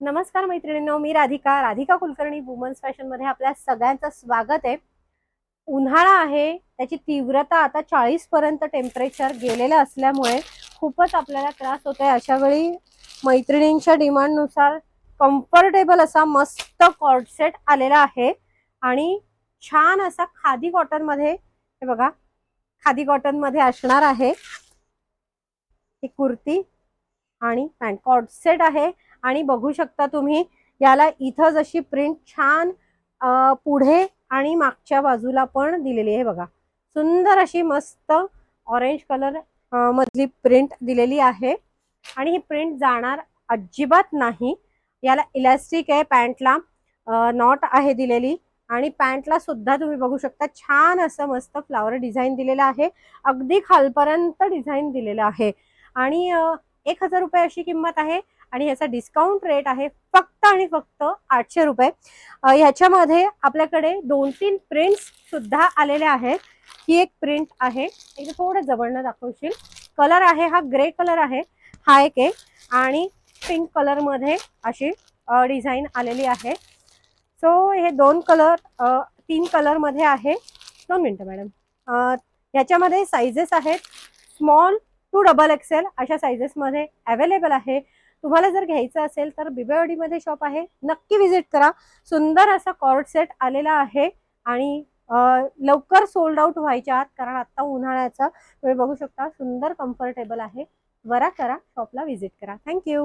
नमस्कार मैत्रिणींनो, मी Radhika Kulkarni women's fashion मध्ये आपल्या सगळ्यांचं स्वागत आहे। उन्हाळा आहे, त्याची तीव्रता आता 40 पर्यंत टेम्परेचर गेलेलं असल्यामुळे खूपच आपल्याला त्रास होतोय। अशा वेळी मैत्रिणींच्या डिमांड नुसार कम्फर्टेबल असा मस्त कॉर्ड सेट आलेला आहे आणि छान असा खादी कॉटन मध्ये, हे बघा, खादी कॉटन मध्ये असणार आहे। ही कुर्ती आणि पॅन्ट कॉर्ड सेट आहे आणि बघू शकता तुम्ही याला इथं जशी प्रिंट छान पुढे आणि मागच्या बाजूला पण दिलेली आहे। बघा, सुंदर अशी मस्त ऑरेंज कलर मधली प्रिंट दिलेली आहे आणि ही प्रिंट जाणार अजिबात नाही। याला इलास्टिक आहे, पॅन्टला नॉट आहे दिलेली आणि पॅन्टला सुद्धा तुम्ही बघू शकता छान असं मस्त फ्लावर डिझाईन दिलेलं आहे। अगदी खालपर्यंत डिझाईन दिलेलं आहे आणि 1000 रुपये अशी किंमत आहे आणि ह्याचा डिस्काउंट रेट आहे फक्त आणि फक्त 800 रुपये। ह्याच्यामध्ये आपल्याकडे 2-3 प्रिंट्स सुद्धा आलेले आहेत। ही एक प्रिंट आहे, एक थोडं जवळनं दाखवशील, कलर आहे हा ग्रे कलर आहे, हा एक आहे आणि पिंक कलर मध्ये अशी डिझाईन आलेली आहे। सो हे 2 कलर 3 कलर मध्ये आहे। 2 मिनिटं मॅडम, याच्यामध्ये साइजेस आहेत स्मॉल टू XXL अशा साइजेस मध्ये अवेलेबल आहे। तुम्हाला जर घ्यायचं असेल तर बिबेवाडी मध्ये शॉप आहे, नक्की विजिट करा। सुंदर असा कॉर्ड सेट आलेला आहे आणि लवकर सोल्ड आउट व्हायच्या आत, कारण आता उन्हाळ्याचा तुम्ही बघू शकता सुंदर कम्फर्टेबल आहे। त्वरा करा, शॉपला विजिट करा। थँक्यू।